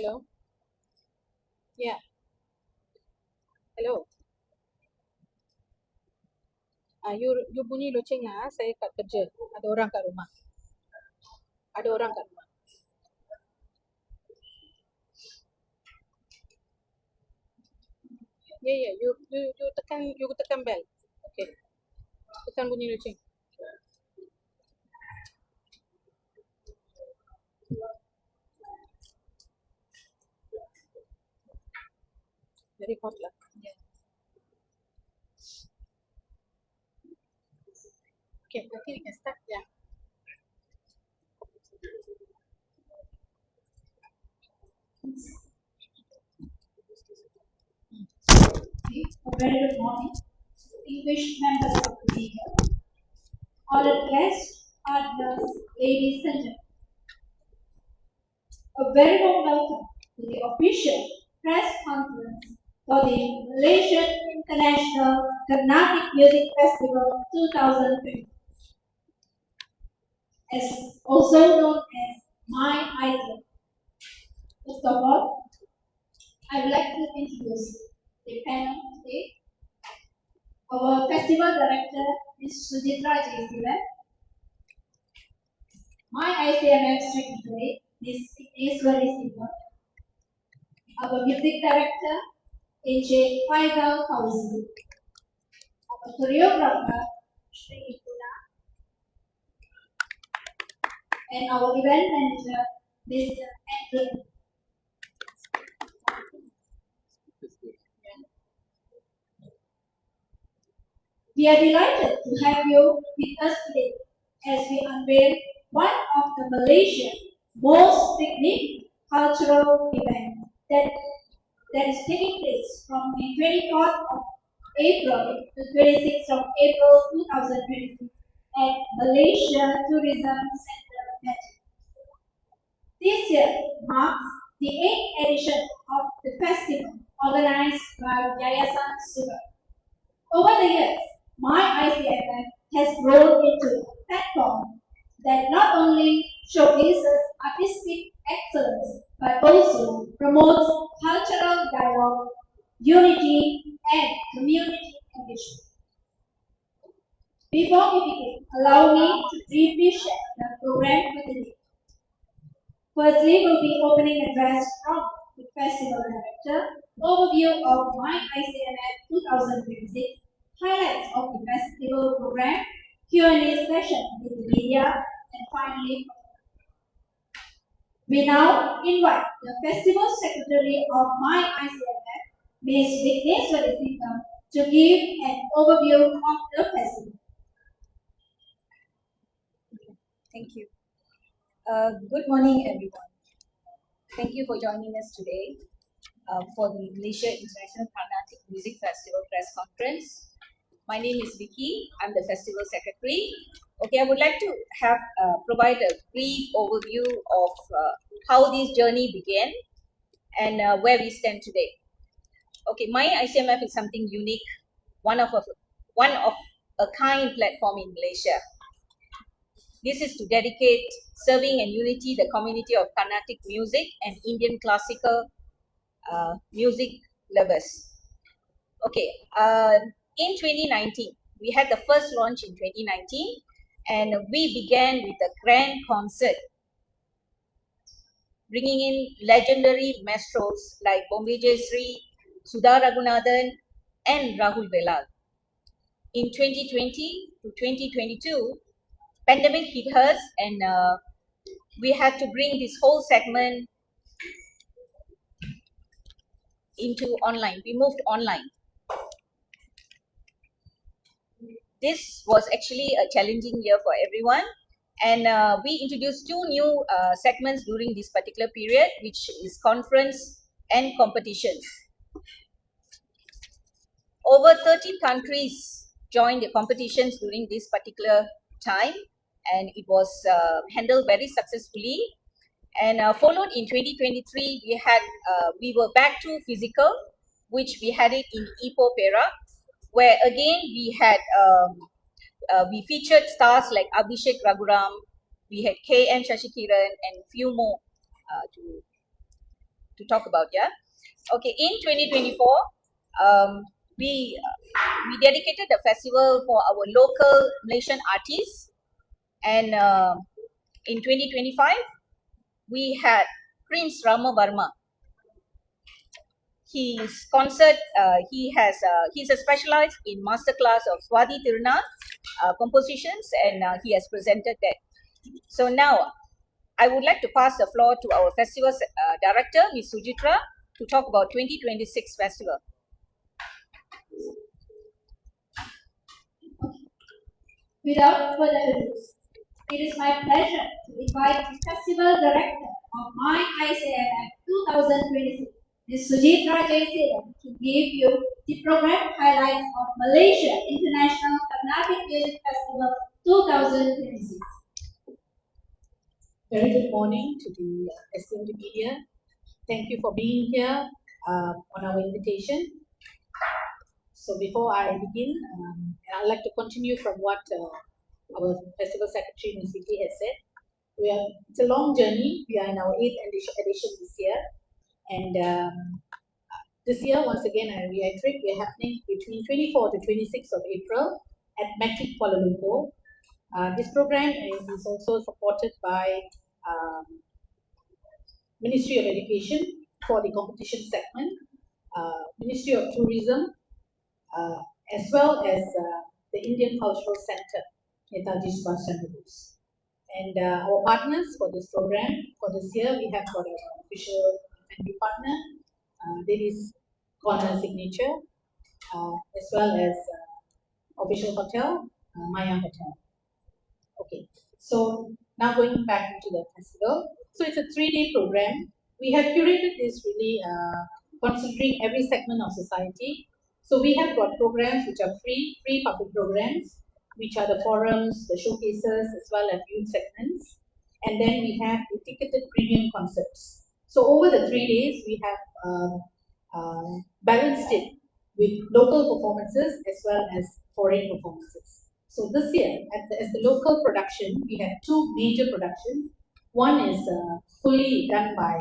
Hello? Yeah. Hello. You bunyi loceng saya kat kerja. Ada orang kat rumah. Ada orang kat rumah. Yeah. You tekan bell. Okay. Tekan bunyi loceng. Very hot lah. Yeah. Okay, nanti we can start. Yeah. A very good morning, distinguished members of the media, honored guests, partners, ladies and gentlemen. A very warm welcome to the official press conference for the Malaysian International Carnatic Music Festival 2020, as also known as My Island. First of all, I would like to introduce the panel today. Our festival director is Sujitra Jayasivan. My ICMF secretary is Iswari Sinha. Our music director AJ Faisal Fauzi. Our choreographer Sri Ikuna. And our event manager Mr. Andrew. We are delighted to have you with us today as we unveil one of the Malaysia's most significant cultural events that is taking place from the 24th of April to 26th of April 2026 at Malaysia Tourism Centre, Perak. This year marks the 8th edition of the festival organized by Yayasan Sugar. Over the years, My ICMF has grown into a platform that not only showcases artistic excellence but also promotes cultural dialogue, unity, and community engagement. Before we begin, allow me to briefly share the program for today. Firstly, we'll be opening address from the festival director, overview of My ICMF 2026, highlights of the festival program, Q&A session with the media, and finally, we now invite the festival secretary of My ICMF, Ms. Vigneswari Singham, to give an overview of the festival. Thank you. Good morning, everyone. Thank you for joining us today for the Malaysia International Carnatic Music Festival press conference. My name is Vicky. I'm the festival secretary. Okay, I would like to provide a brief overview of how this journey began and where we stand today. Okay, My ICMF is something unique, one of a kind platform in Malaysia. This is to dedicate serving and unity the community of Carnatic music and Indian classical music lovers. Okay, in 2019, we had the first launch in 2019, and we began with a grand concert, bringing in legendary maestros like Bombay Jayasree, Sudha Raghunathan, and Rahul Velal. In 2020 to 2022, pandemic hit us, and we had to bring this whole segment into online. We moved online. This was actually a challenging year for everyone, and we introduced two new segments during this particular period, which is conference and competitions. Over 13 countries joined the competitions during this particular time, and it was handled very successfully. And followed in 2023, we were back to physical, which we had it in Ipoh, Perak, where again we featured stars like Abhishek Raghuram, we had K.M. Shashikiran, and few more. to talk about. Yeah. Okay. In 2024, we dedicated the festival for our local Malaysian artists, and in 2025 we had Prince Rama Varma. His concert, he's a specialized in masterclass of Swati Tiruna compositions, and he has presented that. So now I would like to pass the floor to our festival director, Ms. Sujitra, to talk about 2026 festival. Without further ado, it is my pleasure to invite the Festival Director of My ICMF 2026, Ms. Sujitra Jayasinghe, to give you the program highlights of Malaysia International Carnatic Music Festival 2026. Very good morning to the esteemed media. Thank you for being here on our invitation. So before I begin, I'd like to continue from what our Festival Secretary, Ms. Vicky, has said. It's a long journey. We are in our 8th edition this year. And this year, once again, I reiterate, we are happening between 24 to 26 of April at Matric Kuala Lumpur. This program is also supported by Ministry of Education for the competition segment, Ministry of Tourism, as well as the Indian Cultural Center, Netaji Subhash Chandra Bose. And our partners for this program, for this year, we have got our official F&B partner, that is Corner Signature, as well as official hotel, Maya Hotel. Okay, so now going back into the festival. So it's a 3-day program. We have curated this really considering every segment of society. So we have got programs which are free public programs, which are the forums, the showcases, as well as youth segments. And then we have the ticketed premium concepts. So over the 3 days, we have balanced it with local performances as well as foreign performances. So this year, as the local production, we have 2 major productions. One is fully done by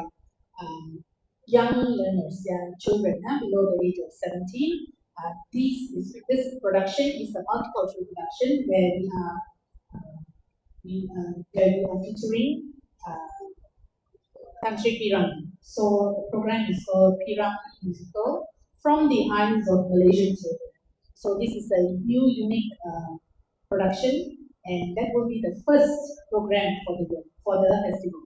young learners, children below the age of 17. This production is a multicultural production where we are featuring Tan Sri Pirang. So the program is called Pirang Musical from the eyes of Malaysian children. So this is a new, unique production, and that will be the first program for the festival.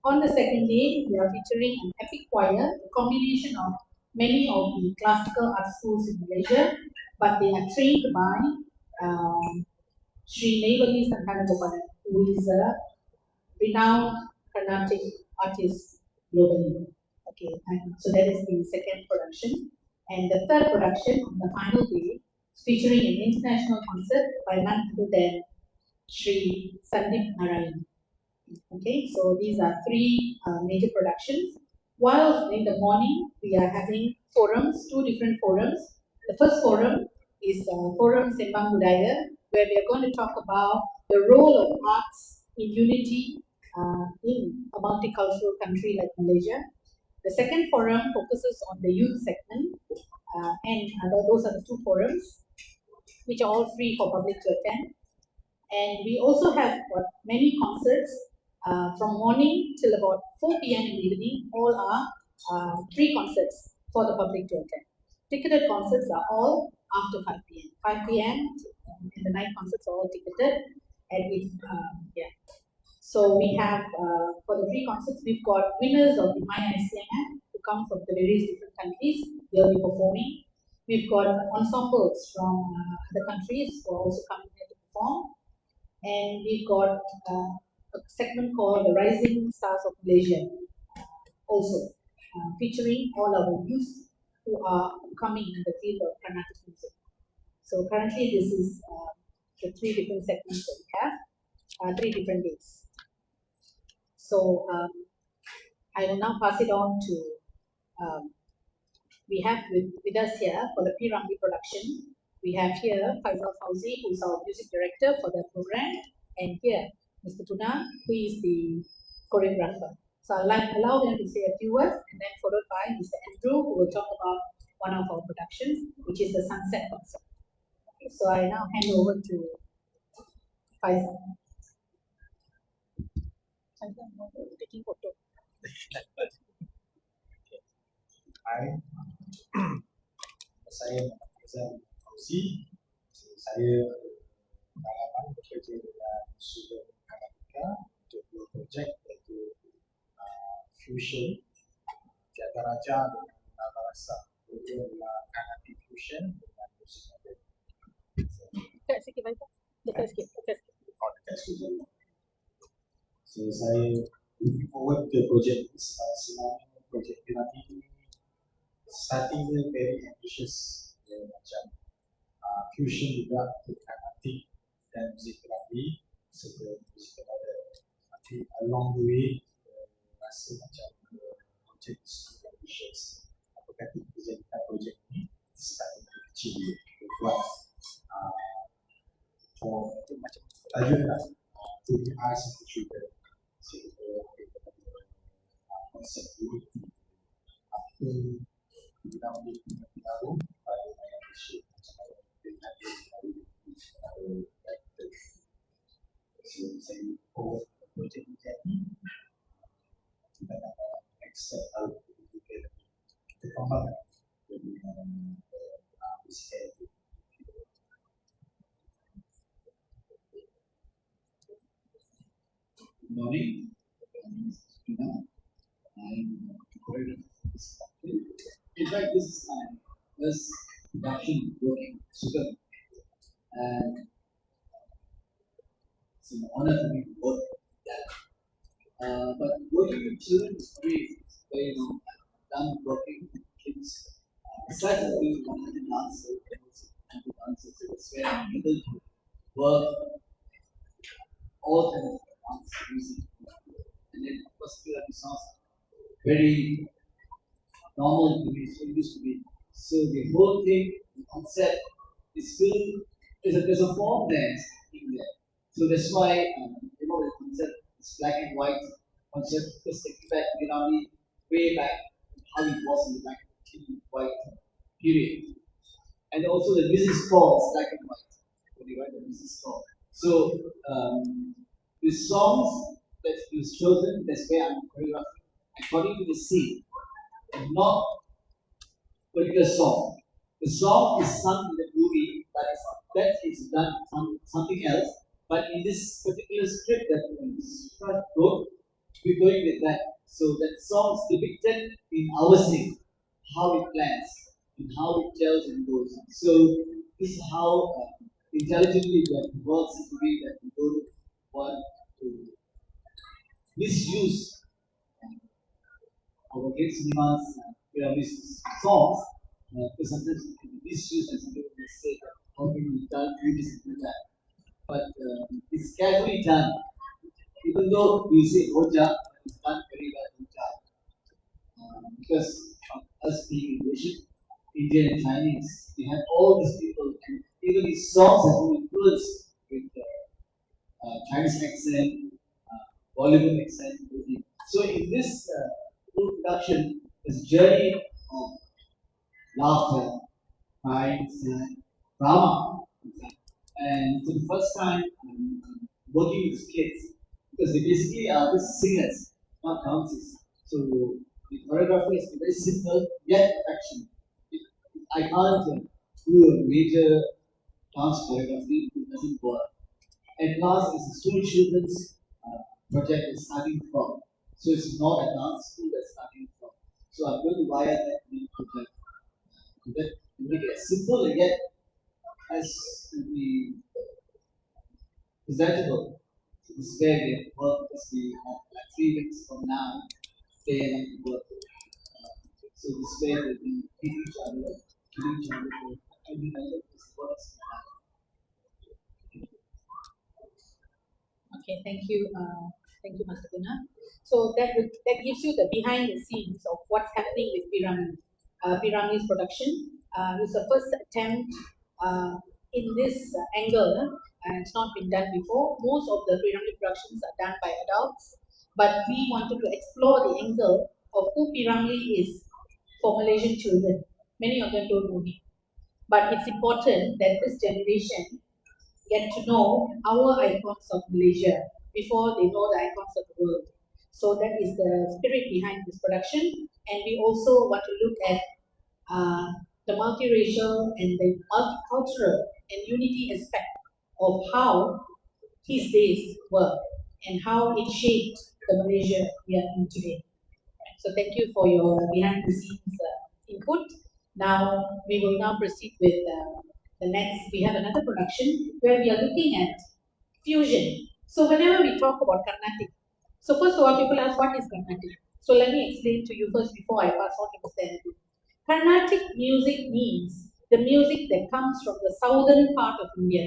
On the second day, we are featuring an epic choir, a combination of many of the classical art schools in Malaysia, but they are trained by Sri Nevali Santanagopalan, who is a renowned Carnatic artist globally. Okay, so that is the second production. And the third production on the final day, featuring an international concert by none other than Sri Sandeep Narayan. Okay, so these are 3 major productions. While in the morning, we are having forums, 2 different forums. The first forum is Forum Sembang Budaya, where we are going to talk about the role of arts in unity in a multicultural country like Malaysia. The second forum focuses on the youth segment, and those are the 2 forums, which are all free for public to attend. And we also have got many concerts from morning till about 4 p.m. in the evening. All are free concerts for the public to attend. Ticketed concerts are all after 5 p.m. 5 p.m. and the night concerts are all ticketed. And so we have, for the free concerts, we've got winners of the My ICMF who come from the various different countries. They'll be performing. We've got ensembles from other countries who are also coming here to perform. And we've got a segment called the Rising Stars of Malaysia, also featuring all our youth who are coming in the field of Carnatic music. So currently this is the 3 different segments that we have, 3 different days. So I will now pass it on to, we have with us here for the Pirangi production, we have here Faisal Fauzi, who is our music director for the program, and here Mr. Tuna, who is the choreographer. So I'll allow them to say a few words and then followed by Mr. Andrew, who will talk about one of our productions, which is the Sunset Concert. Okay, so I now hand over to Faisal. Taking photo. Hai, saya Faizal Fauzi. Saya pengalaman bekerja dengan student Anamika untuk dua projek iaitu Fusion Tiada Raja dengan Nada Rasa. Dua adalah Carnatic Fusion dengan musik modern. Dekat sikit Faisal. Dekat sikit. Oh, dekat studio. So saya looking forward to projek ini sebab sebenarnya projek piramid ini startingnya very ambitious, macam fusion juga Carnatic dan muzik piramid serta muzik modern. Tapi along the way rasa macam projek is too ambitious. Apa kata kita jadikan projek ini starting dari kecil buat for macam tajuk lah to the eyes of the children. Konsep unity apa kita boleh tahu pada ayat Malaysia macam mana kita tahu so saya forward projek ini jadi kita nak next step tahu kita kembangkan dengan bisnes. Good morning. My name is Krishna. I'm the choreographer for this company. In fact, this is my first production working with Sugar. And it's an honor for me to work with that. But working with children is very long. I've done working with kids. Besides doing one dance, it's where I'm able to work all kinds of dance music. And then of course Piramid sounds very normal to me, so it used to be. So the whole thing, the concept is still there's a form dance in there. So that's why the concept is black and white concept, because taking back Piramid way back how it was in the black and white period. And also the music score is black and white. When you write the music score. So the songs that is chosen, that's where I'm choreographing according to the scene, and not particular song. The song is sung in the movie, that is done something else. But in this particular script that Scott wrote, we're going with that. So that song is depicted in our scene, how it plans and how it tells and goes. So this is how intelligently that works in a way that we don't want to misuse our great cinemas, Piramid songs, because sometimes it can be misused and some people may say that how can you do this and do that. But it's carefully done. Even though you say Roja, it's done very well Roja. Because of us being Indian and Chinese, we have all these people, and even these songs have been influenced with Chinese accent, Bollywood accent. So in this full production, this journey of laughter, crying, drama, and for the first time, I'm working with kids because they basically are the singers, not dancers. So the choreography is very simple yet affectionate. I can't do a major dance choreography; it doesn't work. At last, it's a school children's project is starting from. So it's not a dance school that's starting from. So I'm going to wire that new project to make it simple and yet as to be presentable. So this is where we work because we have like 3 weeks from now, they have to work. So this way that we give each other for every measure this works. Okay, thank you, Master Guna. So that gives you the behind the scenes of what's happening with Piramid. Piramid's production is the first attempt in this angle, and it's not been done before. Most of the Piramid productions are done by adults, but we wanted to explore the angle of who P. Ramlee is for Malaysian children. Many of them don't know him. But it's important that this generation get to know our icons of Malaysia before they know the icons of the world. So that is the spirit behind this production. And we also want to look at the multiracial and the multicultural and unity aspect of how his days were and how it shaped the Malaysia we are in today. So thank you for your behind the scenes input. Now we will now proceed with the next. We have another production where we are looking at fusion. So whenever we talk about Carnatic, so first of all, people ask what is Carnatic. So let me explain to you first before I pass on to Mr. Andrew. Carnatic music means the music that comes from the southern part of India.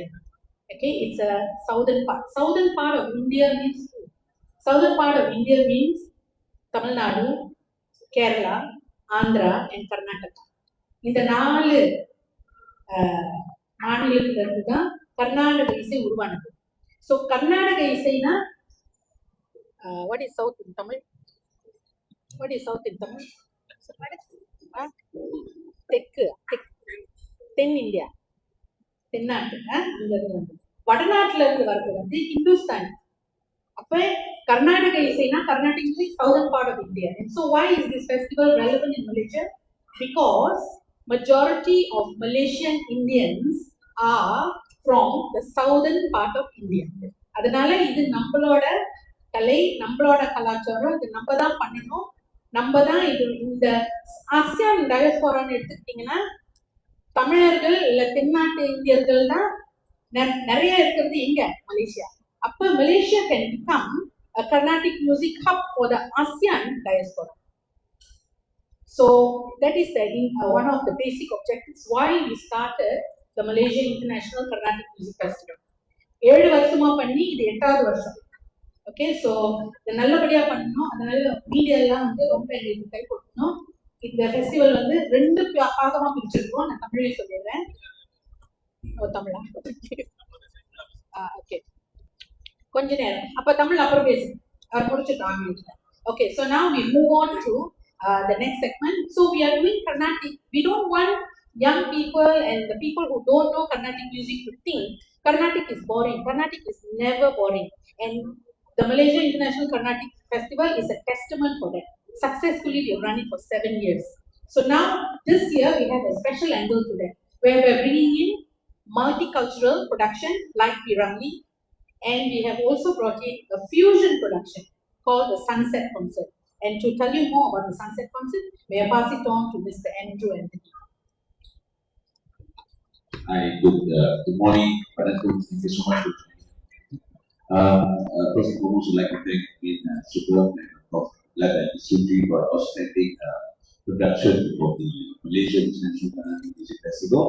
Okay, it's a southern part. Southern part of India means southern part of India means Tamil Nadu, Kerala, Andhra, and Karnataka. இந்த நாலு மாநிலத்துல இருந்து தான் கர்நாடக இசை உருவானது. So Karnataka இசைனா what is south in Tamil? What is south in Tamil? தெற்கு தென் India தென்னாட்டு அங்க இருந்து வடநாட்டுல இருந்து வர்றது வந்து ஹிந்துஸ்தானி. அப்ப Karnataka இசைனா Carnatic music southern part of India. And so why is this festival relevant in Malaysia? Because majority of Malaysian Indians are from the southern part of India. அதனால இது நம்மளோட கலை, நம்மளோட கலாச்சாரம், இது நம்ம தான் பண்ணணும், நம்ம தான் இது. இந்த ஆசியான் டயஸ்போரான்னு எடுத்துக்கிட்டீங்கன்னா தமிழர்கள் இல்ல தென்னாட்டு இந்தியர்கள் தான் நிறைய இருக்கிறது எங்க மலேசியா. அப்ப Malaysia can become a Carnatic music hub for the ASEAN diaspora. So that is one of the basic objectives why we started the Malaysia International Carnatic Music Festival. 7 வருஷமா பண்ணி இது 8வது வருஷம். ஓகே, ஸோ இதை நல்லபடியா பண்ணணும். அதனால மீடியா எல்லாம் வந்து ரொம்ப எங்களுக்கு கை கொடுக்கணும். இந்த ஃபெஸ்டிவல் வந்து 2 பாகமா பிரிச்சிருக்கோம். நான் தமிழே சொல்லிடுறேன். தமிழா? ஓகே, கொஞ்ச நேரம் அப்ப தமிழ் அப்புறம் பேசுங்க. அவர் முடிச்சுட்டாங்க. Okay, so now we move on to the next segment. So we are doing Carnatic. We don't want young people and the people who don't know Carnatic music to think Carnatic is boring. Carnatic is never boring. And the Malaysia International Carnatic Festival is a testament for that. Successfully, we have run it for 7 years. So now, this year, we have a special angle to that, where we are bringing in multicultural production like P. Ramlee, and we have also brought in a fusion production called the Sunset Concert. And to tell you more about the Sunset Concert, may I pass it on to Mr. Andrew Anthony. Hi, good morning, Padang. Thank you so much for joining. First and foremost, I'd like to thank Superb and of Lab and Suji for outstanding production of the Malaysia International Carnatic Music Festival.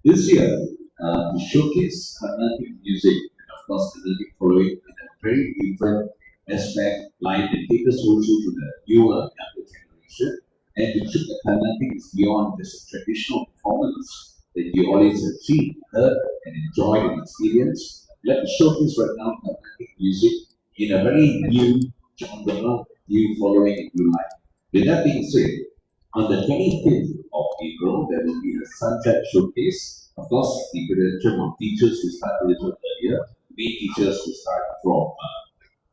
This year, we showcase Carnatic music and of course Carnatic following in a very different aspect, line and take us also to the newer, younger generation, and to show that Carnatic is beyond this traditional performance that you always have seen, heard, and enjoyed and experienced. Let us showcase right now Carnatic music in a very new genre, new following, and new life. With that being said, on the 25th of April, there will be a sunset showcase. Of course, the credential of teachers who start a little earlier, main teachers who start from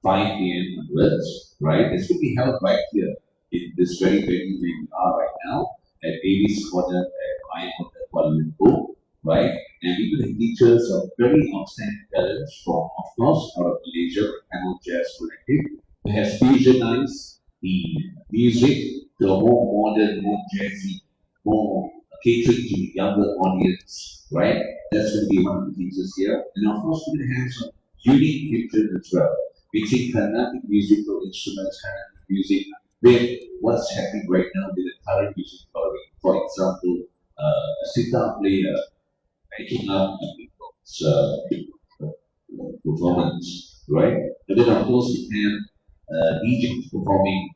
5 p.m. onwards, right? This will be held right here in this very venue where we are right now at Davies Corner at Mayan Hotel Kuala Lumpur, right? And we will have teachers of very outstanding talents from, of course, out of Malaysia, Tamil Jazz Collective, who has fusionized the music to a more modern, more jazzy, more catering to the younger audience, right? That's going to be one of the teachers here. And of course, we're going to have some unique fusion as well, mixing Carnatic musical instruments, Carnatic music with what's happening right now with the current music following. For example, a sitar player making up performance, right? And then of course we have DJs performing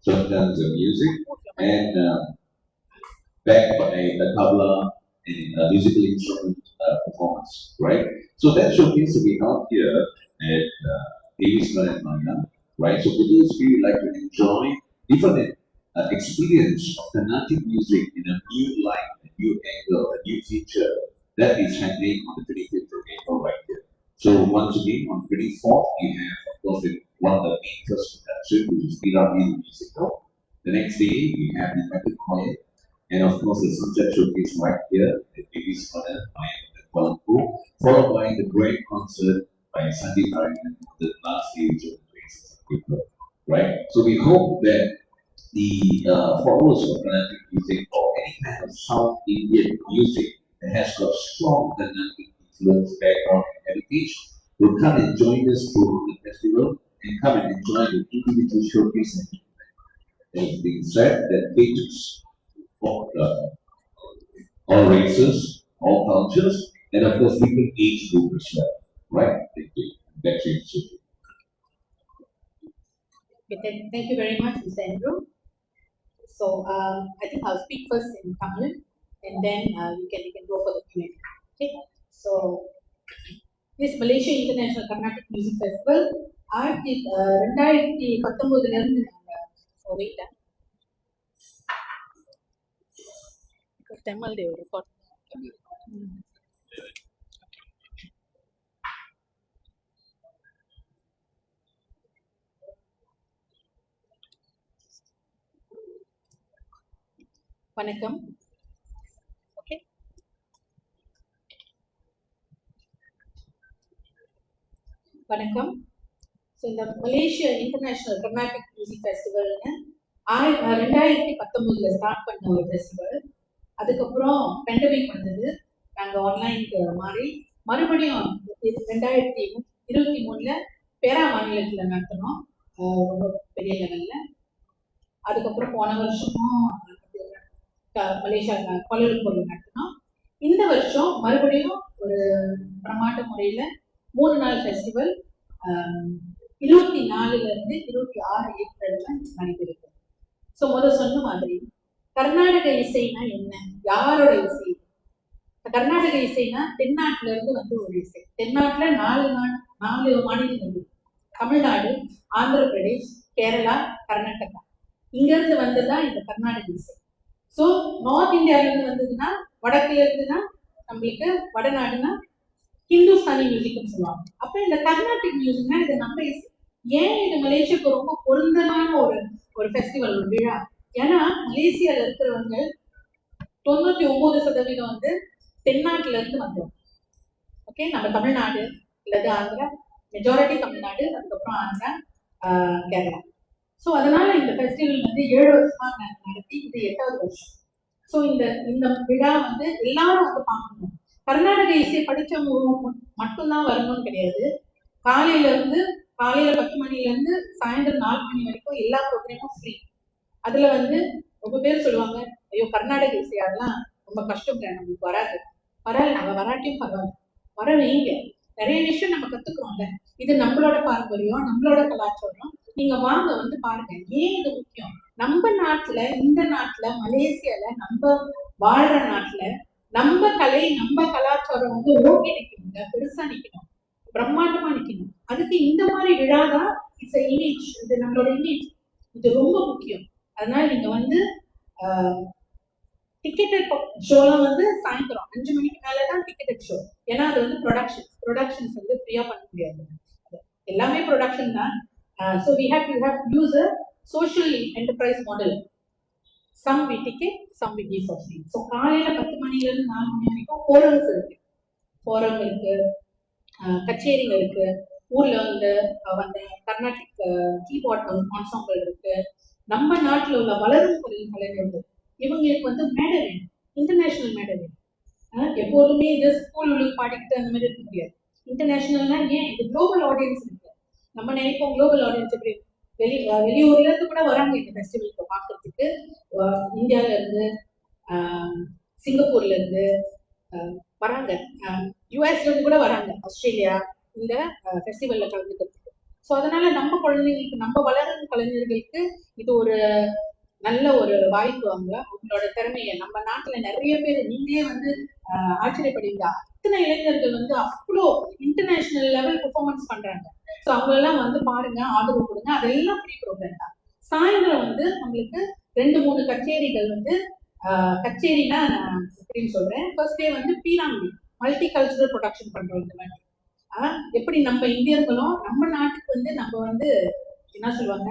sometimes the music and backed by a tabla and musical instrument performance, right? So that showcase will be held here at Davis and Maya, right? So for those people like to enjoy different experience of Carnatic music in a new light, a new angle, a new feature, that is happening on the 25th of April right here. So once again, on 24th, we have, of course, one of the main first production, which is PRV the musical. The next day, we have the Rapid Choir, and of course, the Sunset Showcase right here at Davis Corner by Kuala Lumpur, followed by the great concert by Sandeep Narayanan on the last day, which is the 26th of April, right? So we hope that the followers of Carnatic music or any kind of South Indian music that has got strong Carnatic influence, background, and heritage will come and join us through the festival and come and enjoy the individual showcase. And it's been said that caters for all races, all cultures, and of course different age group as well, right? Thank you. Back to you, Suki. Okay, thank you very much, Mr. Andrew. So I think I'll speak first in Tamil, and then you can go for the Q&A. Okay. So this Malaysia International Carnatic Music Festival 2019 இருந்து Tamil they will record. வணக்கம். Okay. வணக்கம். So இந்த Malaysia international Carnatic music ஃபெஸ்டிவல்னு 2019 start பண்ண ஒரு festival. அதுக்கப்புறம் pandemic வந்தது, நாங்கள் ஆன்லைனுக்கு மாறி மறுபடியும் 2023 பேரா மாநிலத்தில் நடத்தினோம், ரொம்ப பெரிய லெவலில். அதுக்கப்புறம் போன வருஷமும் மலேசியா கோலாலம்பூர்ல நடத்தினோம். இந்த வருஷம் மறுபடியும் ஒரு பிரமாண்ட முறையில 3 நாள் ஃபெஸ்டிவல் 24 இருந்து 26 ஏப்ரல்ல நடைபெறுது. ஸோ சொன்ன மாதிரி கர்நாடக இசைனா என்ன, யாரோட இசை? கர்நாடக இசைனா தென்னாட்டுல இருந்து வந்து ஒரு இசை. தென்னாட்டுல 4 மாநிலம் வந்து தமிழ்நாடு, ஆந்திர பிரதேஷ், கேரளா, கர்நாடகா, இங்க இருந்து வந்ததுதான் இந்த கர்நாடக இசை. ஸோ நார்த் இந்தியால இருந்து வந்ததுன்னா, வடக்குல இருந்துன்னா நம்மளுக்கு வடநாடுனா ஹிந்துஸ்தானி மியூசிக்னு சொல்லுவாங்க. அப்ப இந்த கர்நாடிக் மியூசிக்னா இது நம்ம இசை. ஏன் இது மலேசியாவுக்கு ரொம்ப பொருந்தமான ஒரு ஃபெஸ்டிவல், ஒரு விழா? ஏன்னா மலேசியால இருக்கிறவங்க 99% வந்து தென்னாட்டுல இருந்து வந்தோம். ஓகே, நம்ம தமிழ்நாடு இல்லது ஆந்திரா, மெஜாரிட்டி தமிழ்நாடு, அதுக்கப்புறம் ஆந்திரா, கேரளா. ஸோ அதனால இந்த ஃபெஸ்டிவல் வந்து 7 வருஷமா நடத்தி, இது 8வது வருஷம். ஸோ இந்த விழா வந்து எல்லாரும் வந்து பார்க்கணும். கர்நாடக இசை படிச்சவங்க மட்டும்தான் வரணும்னு கிடையாது. காலையில 10 மணில இருந்து சாயந்தரம் 4 மணி வரைக்கும் எல்லா ப்ரோக்ராமும் ஃப்ரீ. அதுல வந்து ரொம்ப பேர் சொல்லுவாங்க, ஐயோ கர்நாடக இசையாலாம் ரொம்ப கஷ்டம், நம்மளுக்கு வராது. நம்ம வராட்டியும் பரவாயில்ல, வர வைங்க. நிறைய விஷயம் நம்ம கத்துக்கிறோம்ல, இது நம்மளோட பாரம்பரியம், நம்மளோட கலாச்சாரம். நீங்க வாங்க வந்து பாருங்க. ஏன் இது முக்கியம்? நம்ம நாட்டுல, இந்த நாட்டுல, மலேசியால, நம்ம வாழ்ற நாட்டுல நம்ம கலை, நம்ம கலாச்சாரம் வந்து ஓகே நிக்கணுங்க, பெருசா நிக்கணும், பிரம்மாண்டமா நிக்கணும். அதுக்கு இந்த மாதிரி விழாதான் இட்ஸ் இமேஜ், இது நம்மளோட இமேஜ், இது ரொம்ப முக்கியம். அதனால நீங்க வந்து டிக்கெட்டட் ஷோலாம் வந்து சாயந்தரம் 5 மணிக்கு மேலதான் டிக்கெட்டட் ஷோ. ஏன்னா அது வந்து ப்ரொடக்ஷன்ஸ் வந்து ஃப்ரீயா பண்ண முடியாது, எல்லாமே ப்ரொடக்ஷன் தான். So we have to use a social enterprise model. Some we ticket, some we give for free. So காலையில 10 மணில இருந்து 4 மணி வரைக்கும் ஃபோரம்ஸ் இருக்கு, கச்சேரிங்க இருக்கு, ஊர்ல வந்து கர்நாடிக் கீபோர்ட் ஆன்சாம்பிள் இருக்கு, நம்ம நாட்டுல உள்ள வளரும் கலைஞர்கள், இவங்களுக்கு வந்து மேடை வேணும், இன்டர்நேஷனல் மேடை வேணும். எப்போதுமே இது ஸ்கூலுக்கு பாடிக்கிட்டு அந்த மாதிரி இருக்க முடியாது. இன்டர்நேஷனல்னா ஏன், இது குளோபல் ஆடியன்ஸ் இருக்கு. நம்ம நினைப்போம் குளோபல் ஆடியன்ஸ் எப்படி, வெளியூர்ல இருந்து கூட வராங்க இந்த ஃபெஸ்டிவலுக்கு பார்க்கறதுக்கு. இந்தியால இருந்து, சிங்கப்பூர்ல இருந்து வராங்க, யுஎஸ்ல இருந்து கூட வராங்க, ஆஸ்திரேலியா, இந்த ஃபெஸ்டிவல்ல கலந்துக்கிறதுக்கு. ஸோ அதனால நம்ம குழந்தைங்களுக்கு, நம்ம வளரும் கலைஞர்களுக்கு இது ஒரு நல்ல ஒரு வாய்ப்பு. அவங்களோட திறமையை நம்ம நாட்டுல நிறைய பேர், நீங்களே வந்து ஆச்சரியப்படுவீங்க, அத்தனை இளைஞர்கள் வந்து அவ்வளோ இன்டர்நேஷனல் லெவல் பெர்ஃபார்மன்ஸ் பண்றாங்க. ஸோ அவங்க எல்லாம் வந்து பாருங்க, ஆதரவு கொடுங்க. அதெல்லாம் ஃப்ரீ ப்ரோக்ராம் தான். சாயந்தரம் வந்து உங்களுக்கு 2-3 கச்சேரிகள் வந்து கச்சேரினா நான் எப்படின்னு சொல்றேன். ஃபர்ஸ்ட் டே வந்து பீராங்கி மல்டி கல்ச்சுரல் ப்ரொடக்ஷன் பண்றோம். இந்த மாதிரி எப்படி நம்ம இந்தியர்களும் நம்ம நாட்டுக்கு வந்து நம்ம வந்து என்ன சொல்லுவாங்க,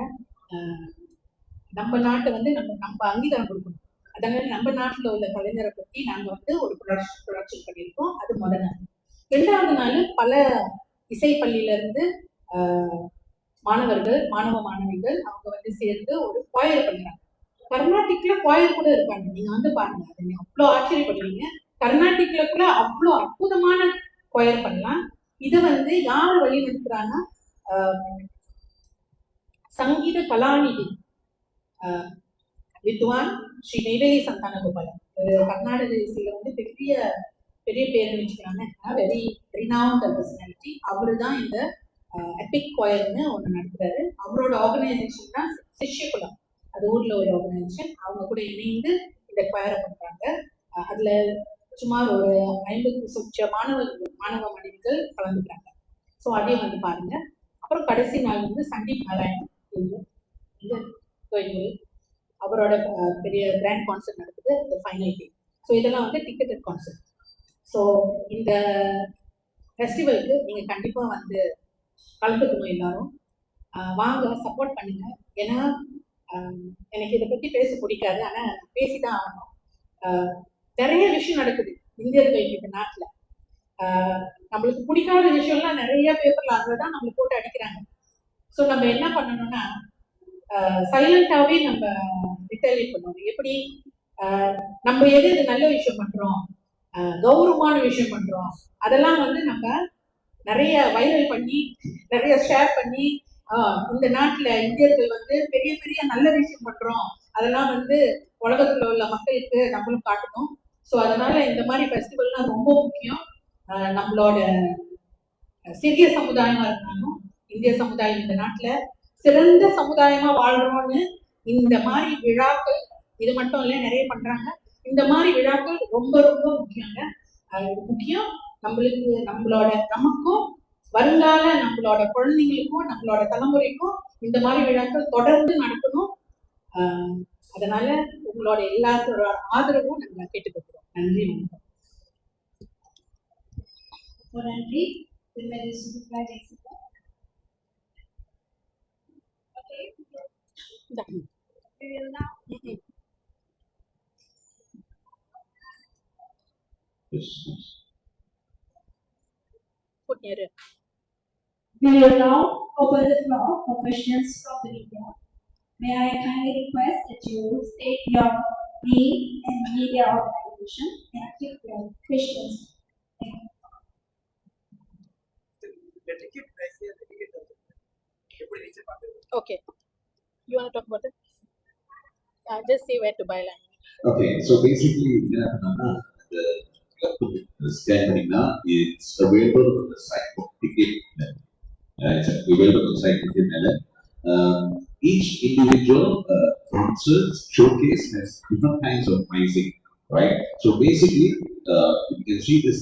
நம்ம நாட்டை வந்து நம்ம அங்கீகாரம் கொடுக்கணும். அதனால நம்ம நாட்டில் உள்ள கலைஞரை பற்றி நாங்கள் வந்து ஒரு ப்ரொடக்ஷன் பண்ணியிருக்கோம். அது முதல் நாள். 2வது நாள் பல இசைப்பள்ளியிலேருந்து மாணவர்கள் மாணவிகள் அவங்க வந்து சேர்ந்து ஒரு கோயர் பண்றாங்க. கர்நாடிக்ல கோயர் கூட இருக்காங்க. நீங்க வந்து பாருங்க, அது நீங்க அவ்வளோ ஆச்சரியப்படுவீங்க. கர்நாடிக்ல கூட அவ்வளோ அற்புதமான கோயர் பண்ணலாம். இதை வந்து யார் வழி நடத்துறாங்க? சங்கீத கலாநிதி வித்வான் ஸ்ரீ நெய்வேலி சந்தான கோபாலன். கர்நாடக இசையில வந்து பெரிய பெரிய பேர் வச்சுக்கிறாங்க. Very renowned personality. அவரு தான் இந்த எபிக் கோயர்னு ஒன்று நடத்துறாரு. அவரோட ஆர்கனைசேஷன் தான் சிஷ்யகுலம். அது ஊர்ல ஒரு ஆர்கனைசேஷன். அவங்க கூட இணைந்து இந்த கோயரை பண்றாங்க. அதுல சுமார் ஒரு 50 சொச்ச மாணவ மணிகள் கலந்துக்கிறாங்க. ஸோ அதையும் வந்து பாருங்க. அப்புறம் கடைசி நாள் வந்து சந்தீப் நாராயணன் கோயில் அவரோட பெரிய கிராண்ட் கான்சர்ட் நடக்குது, இந்த ஃபைனல் டே. ஸோ இதெல்லாம் வந்து டிக்கெட்டட் கான்சர்ட். ஸோ இந்த ஃபெஸ்டிவலுக்கு நீங்கள் கண்டிப்பாக வந்து கலந்துக்கணும். எல்லாரும் வாங்க, சப்போர்ட் பண்ணுங்க. ஏன்னா எனக்கு இதை பற்றி பேச பிடிக்காது, ஆனால் பேசிதான் ஆகணும். நிறைய விஷயம் நடக்குது இந்தியர்கள் இந்த நாட்டில். நம்மளுக்கு பிடிக்காத விஷயம்லாம் நிறைய பேப்பர்ல அதுதான் நம்மளை போட்டு அடிக்கிறாங்க. ஸோ நம்ம என்ன பண்ணணும்னா சைலண்டாவே நம்ம ரிட்டர்ன் பண்ணணும். எப்படி நம்ம எது நல்ல விஷயம் பண்றோம், கௌரவமான விஷயம் பண்றோம், அதெல்லாம் வந்து நம்ம நிறைய வைரல் பண்ணி நிறைய ஷேர் பண்ணி இந்த நாட்டுல இந்தியர்கள் வந்து பெரிய பெரிய நல்ல விஷயம் பண்றோம், அதெல்லாம் வந்து உலகத்துல உள்ள மக்களுக்கு நம்மளும் காட்டணும். ஸோ அதனால இந்த மாதிரி ஃபெஸ்டிவல்லாம் ரொம்ப முக்கியம். நம்மளோட சிறிய சமுதாயமா இருந்தாலும் இந்திய சமுதாயம் இந்த நாட்டுல சிறந்த சமுதாயமா வாழ்றோம்னு இந்த மாதிரி விழாக்கள், இது மட்டும் இல்லை நிறைய பண்றாங்க. இந்த மாதிரி விழாக்கள் ரொம்ப ரொம்ப முக்கியங்க. முக்கியம் நம்மளுக்கு, நமக்கும் வருங்கால நம்மளோட குழந்தைங்களுக்கும் நம்மளோட தலைமுறைக்கும் இந்த மாதிரி விழாக்கள் தொடர்ந்து நடக்கணும். அதனால உங்களோட எல்லாத்தோட ஆதரவும் நாங்கள் கேட்டுக்கொள்கிறோம். நன்றி, வணக்கம். நன்றி. We will now open the floor for questions from the media. May I kindly request that you state your name and media organization and give your questions. Okay. You want to talk about it? Just say where to buy land. Okay, so basically, the scanning it's available on the site of ticket. It's available on the site of ticket. Each individual concert showcase has different kinds of pricing, right? So basically, you can see this.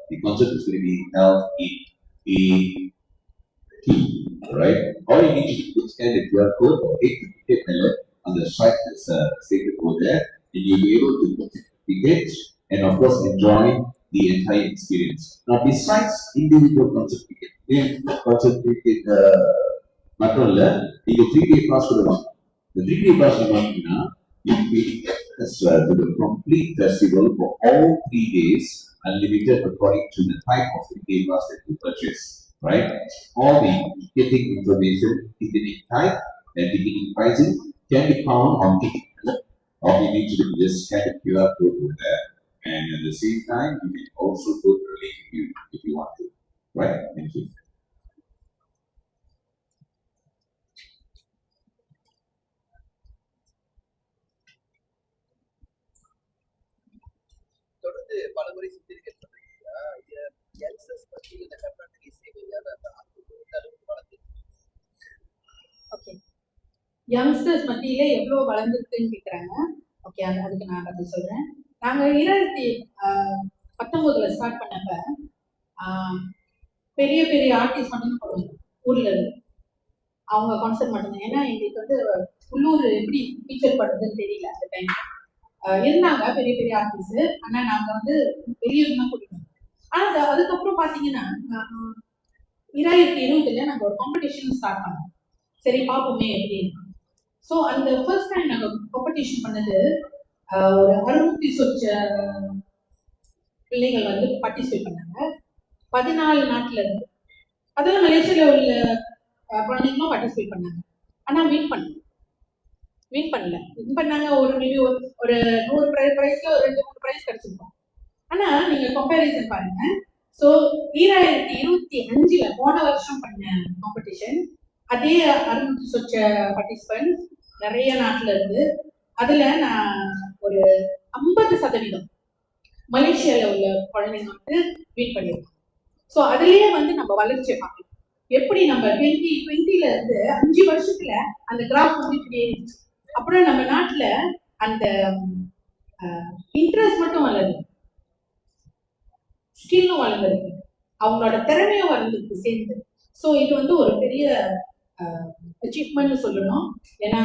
The concert is going to be held in right? All you need to do is scan the QR code or ticket on the site that's stated over there, and you'll be able to book tickets and of course enjoy the entire experience. Now, besides individual concert ticket, you 3-day pass for the month. The 3-day pass for the month, you'll be to the complete festival for all 3 days, unlimited according to the type of 3-day pass that you purchase. Right? All the ticketing information, ticketing type, and ticketing pricing can be found on ticket. All you need to do is just scan the QR code over there, and at the same time, you can also go to the link if you want to. Right? Thank you. தொடர்ந்து பலமுறை சித்தரிக்க youngsters பற்றி இந்த கர்நாடக இசை okay, youngsters மத்தியில எவ்வளவு வளர்ந்துருக்குன்னு கேட்குறாங்க. Okay, அதுக்கு நான் பதில் சொல்றேன். நாங்கள் 2019 ஸ்டார்ட் பண்ணப்ப பெரிய பெரிய ஆர்டிஸ்ட் மட்டும் போடுவாங்க ஊர்ல இருந்து. அவங்க கான்செர்ட் மட்டும்தான். ஏன்னா எங்களுக்கு வந்து உள்ளூர் எப்படி ஃபீச்சர் பண்ணுறதுன்னு தெரியல அந்த டைம். இருந்தாங்க பெரிய பெரிய ஆர்டிஸ்ட், ஆனா நாங்க வந்து வெளியூர் தான் கூட்டிட்டு வந்தோம். ஆனா அதுக்கப்புறம் பாத்தீங்கன்னா 2020 நாங்க ஒரு காம்படிஷன் ஸ்டார்ட் பண்ணோம். சரி பார்ப்போமே அப்படின்னு. ஸோ அந்த ஃபர்ஸ்ட் டைம் நாங்க காம்படிஷன் பண்ணது ஒரு 600 சொச்ச பிள்ளைகள் வந்து பார்ட்டிசிபேட் பண்ணாங்க 14 நாட்டுல இருந்து. அதெல்லாம் மலேசியால உள்ள குழந்தைங்களும் பார்ட்டிசிபேட் பண்ணாங்க. ஆனா வின் பண்ணல. வின் பண்ணாங்க ஒரு மேபி ஒரு 100 பிரைஸ்ல ஒரு 2-3 பிரைஸ் கிடைச்சிருக்கோம். ஆனா நீங்க கம்பேரிசன் பாருங்க. ஸோ 2025 போன வருஷம் பண்ண காம்படிஷன், அதே 600 சொச்ச பார்ட்டிசிபென்ட்ஸ் நிறைய நாட்டுல இருந்து. அதுல நான் ஒரு 50% மலேசியால உள்ள குழந்தைங்க வந்து வின் பண்ணியிருக்கோம். ஸோ அதுலயே வந்து நம்ம வளர்ச்சியை பார்க்கலாம். எப்படி நம்ம 2020ல இருந்து 5 வருஷத்துல அந்த கிராஃப் வந்து இப்படி ஏறிடுச்சு. அப்புறம் நம்ம நாட்டுல அந்த இன்ட்ரெஸ்ட் மட்டும் வளருது, ஸ்கில்லும் வளர்ந்துருக்கு, அவங்களோட திறமையும் வளர்ந்துருக்கு சேர்ந்து. ஸோ இது வந்து ஒரு பெரிய அச்சீவ்மெண்ட் சொல்லணும். ஏன்னா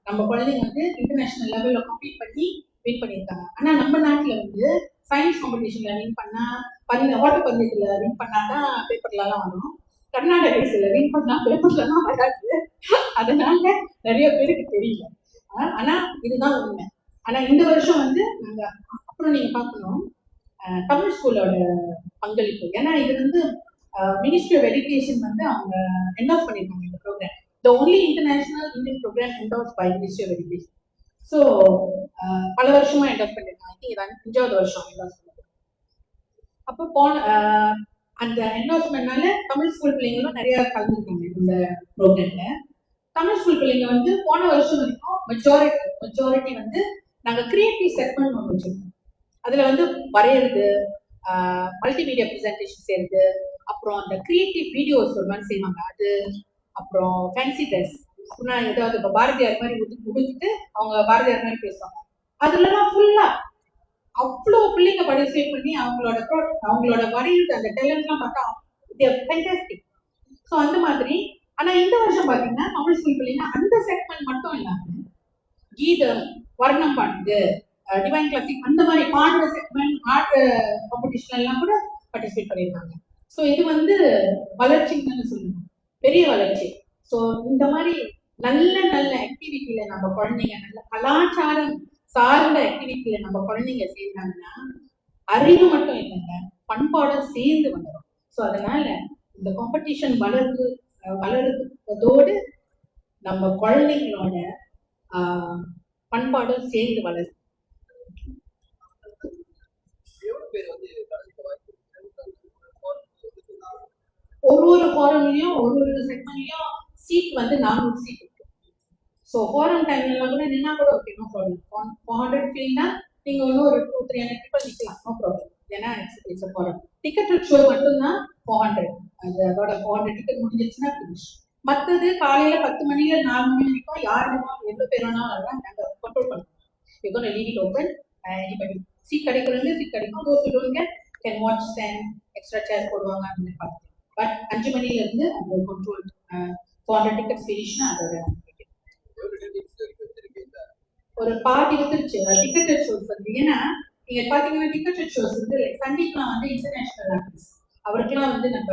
நம்ம குழந்தைங்க வந்து இன்டர்நேஷனல் லெவல்ல கம்ப்ளீட் பண்ணி வின் பண்ணியிருக்காங்க. ஆனா நம்ம நாட்டுல வந்து சயின்ஸ் காம்படிஷன்ல வின் பண்ணா, ஓட்டப்பந்தயத்துல வின் பண்ணாதான் பேப்பர்லாம் வரும். கர்நாடக ரேஸ்ல வின் பண்ணா பேப்பர்லாம் வராது. அதனால நிறைய பேருக்கு தெரியல. ஆனா இதுதான் உண்மை. ஆனா இந்த வருஷம் வந்து நாங்க அப்புறம் நீங்க பார்க்கணும் தமிழ் ஸ்கூலோட பங்களிப்பு. ஏன்னா இது வந்து மினிஸ்ட்ரி ஆஃப் எஜுகேஷன் வந்து அவங்க என்டோஸ் பண்ணியிருக்காங்க இந்த program. The only international Indian program endorse by ministry of education. So பல வருஷமா என்டோஸ் பண்ணியிருக்காங்க. ஐ திங்க் இதான் 5வது வருஷம் என்டோஸ் பண்ணது. அப்போ அந்த என்டோஸ்மெண்ட்னால தமிழ் ஸ்கூல் பிள்ளைங்களும் நிறைய கலந்துருக்காங்க இந்த ப்ரோக்ராம்ல. தமிழ் ஸ்கூல் பிள்ளைங்க வந்து போன வருஷம் வரைக்கும் மெஜாரிட்டி வந்து நாங்க கிரியேட்டிவ் செக்மெண்ட் ஒன்று வச்சிருக்கோம். அதுல வந்து வரையிறது, மல்டிமீடியா ப்ரெசன்டேஷன் செய்யறது, அப்புறம் அந்த கிரியேட்டிவ் வீடியோஸ் ஒரு மாதிரி செய்வாங்க அது, அப்புறம் ஃபேன்சி ட்ரெஸ், ஏதாவது இப்போ பாரதியார் மாதிரி உடுத்துட்டு அவங்க பாரதியார் மாதிரி பேசுவாங்க. அதுலலாம் ஃபுல்லா அவ்வளோ பிள்ளைங்க பார்ட்டிசிபேட் பண்ணி அவங்களோட வரையிறது அந்த டேலண்ட்லாம் பார்த்தா ஃபேண்டாஸ்டிக். ஸோ அந்த மாதிரி. ஆனா இந்த வருஷம் பாத்தீங்கன்னா தமிழ் ஸ்கூல் பிள்ளைங்க அந்த செக்மெண்ட் மட்டும் இல்லாம கீதம், வர்ணம் பாட்டு, டிவைன் கிளாசிக் அந்த மாதிரி பாடுற செக்மெண்ட், ஆடுற காம்படிஷன் எல்லாம் கூட பார்ட்டிசிபேட் பண்ணியிருக்காங்க. ஸோ இது வந்து வளர்ச்சின்னு சொல்லணும், பெரிய வளர்ச்சி. ஸோ இந்த மாதிரி நல்ல நல்ல ஆக்டிவிட்டியில நம்ம குழந்தைங்க, நல்ல கலாச்சாரம் சார்ந்த ஆக்டிவிட்டியில நம்ம குழந்தைங்க சேர்ந்தாங்கன்னா அறிவு மட்டும் இல்லைங்க, பண்பாடும் சேர்ந்து வந்துடும். ஸோ அதனால இந்த காம்படிஷன் வளர்றதோடு நம்ம குழந்தைங்களோட பண்பாடும் சேர்ந்து வளருது. ஒரு ஃபாரம்லயும் ஒரு செக்மெண்ட்லயும் சீட் வந்து 400 சீட் இருக்கு. ஸோ ஃபாரம் டைம்ல கூட நின்னா கூட ஓகே, நோ ப்ராப்ளம். 400 ஃபீல்னா நீங்க இன்னும் ஒரு 200-300 people நிக்கலாம், நோ ப்ராப்ளம். ஏன்னா இட்ஸ் ஃபாரம். டிக்கெட் ஷோ மட்டும்தான் 400. அதோட 400 டிக்கெட் முடிஞ்சிச்சுன்னா ஃபினிஷ். மற்றது காலையில 10 மணில 4 மணி வரைக்கும் யார் வேணாலும் எவ்வளவு பேர் வேணாலும் வரலாம், நாங்கள் கண்ட்ரோல் பண்ணுவோம். You gonna leave it open. Anybody seat கிடைக்கிறது சீட் கிடைக்கும். Those who don't get can watch, stand, extra chair போடுவாங்க அப்படின்னு பார்த்து. பட் 5 மணில இருந்து அந்த கண்ட்ரோல் 400 டிக்கெட்ஸ் ஃபினிஷ்னா அதோட ஒரு பாதி வந்துருச்சு டிக்கெட் ஷோஸ் வந்து. ஏன்னா நீங்க பாத்தீங்கன்னா டிக்கெட் ஷோஸ் வந்து சண்டீப்லாம் வந்து இன்டர்நேஷனல் ஆர்டிஸ்ட், அவருக்கெல்லாம் வந்து நம்ம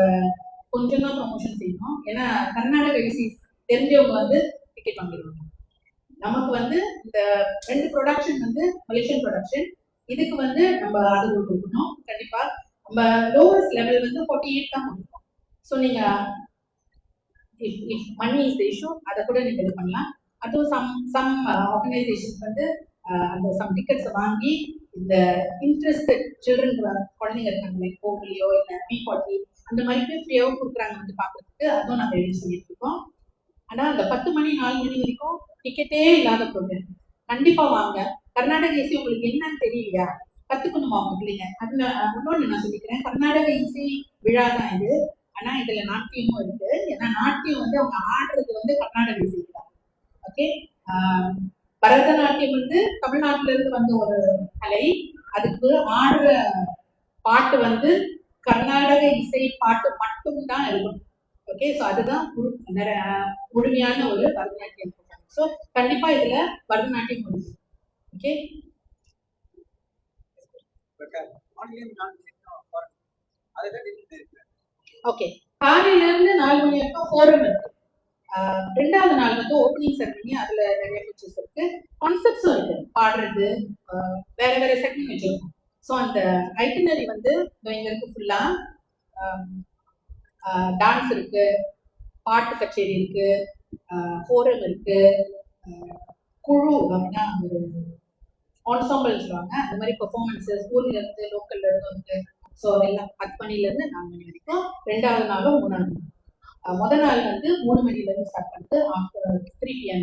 கொஞ்சம் தான் ப்ரொமோஷன் செய்யணும். ஏன்னா கர்நாடக இசை தெரிஞ்சவங்க வந்து டிக்கெட் வாங்கிடுவாங்க. நமக்கு வந்து இந்த 2 ப்ரொடக்ஷன் வந்து மலேசியன் ப்ரொடக்ஷன், இதுக்கு வந்து நம்ம ஆதரவு கொடுக்கணும் கண்டிப்பா. நம்ம லோவஸ்ட் லெவல் வந்து 48 தான் கொடுப்போம். ஸோ நீங்க if money is the issue, அதை கூட நீங்க இது பண்ணலாம். அதுவும் சம் ஆர்கனைசேஷன்ஸ் வந்து அந்த சம் டிக்கெட்ஸை வாங்கி இந்த இன்ட்ரெஸ்டட் சில்ட்ரன் குழந்தைங்க இருக்காங்க, கோவிலையோ இல்லை B40 அந்த மாதிரி ஃப்ரீயாகவும் கொடுக்குறாங்க வந்து பார்க்கறதுக்கு. அதுவும் நாங்கள் எழுதி சொல்லிட்டு இருக்கோம். ஆனால் அந்த 10 மணி 4 மணி வரைக்கும் டிக்கெட்டே இல்லாத ப்ரோக்ராம் கண்டிப்பாக வாங்க. கர்நாடக இசை உங்களுக்கு என்னன்னு தெரியலையா, கற்றுக்கணுமா உங்க பிள்ளைங்க? அதில் இன்னொன்று நான் சொல்லிக்கிறேன், கர்நாடக இசை விழா தான் இது. ஆனால் இதில் நாட்டியமும் இருக்கு. ஏன்னா நாட்டியம் வந்து அவங்க ஆடுறது வந்து கர்நாடக இசை தான். ஓகே, பரதநாட்டியம் வந்து தமிழ்நாட்டில இருந்து வந்த ஒரு கலை. அதுக்கு ஆடுற பாட்டு வந்து கர்நாடக இசை பாட்டு மட்டும்தான் இருக்கும். ஓகே, ஸோ அதுதான் முழுமையான ஒரு பரதநாட்டியம். ஸோ கண்டிப்பா இதுல பரதநாட்டியம் முடியும். Okay, okay. காலையில இருந்து 4 மணி வரைக்கும் ஃபோரம் இருக்கு. ரெண்டாவது நாள் வந்து ஓப்பனிங் செரமனி, அதுல நிறைய ஃபீச்சர்ஸ் இருக்கு, கான்செப்ட்ஸும் இருக்கு, பாடுறது, வேற வேற செக்மெண்ட் வச்சிருக்கோம். ஸோ அந்த ஐட்டினரி வந்து இங்க இருக்கு. ஃபுல்லா டான்ஸ் இருக்கு, பாட்டு கச்சேரி இருக்கு, ஃபோரம் இருக்கு, குழு அப்படின்னா ஒரு ஆன்சாம்பிள் சொல்லுவாங்க, அந்த மாதிரி பெர்ஃபார்மன்ஸஸ் ஸ்கூல்ல இருந்து லோக்கல்ல இருந்து வந்து. ஸோ எல்லாம் 10 மணில இருந்து 4 மணி வரைக்கும். ரெண்டாவது நாளும் 3ஆவது நாள். முதல் நாள் வந்து 3 மணில இருந்து ஸ்டார்ட் பண்ணிட்டு ஆஃப்டர் 3 PM.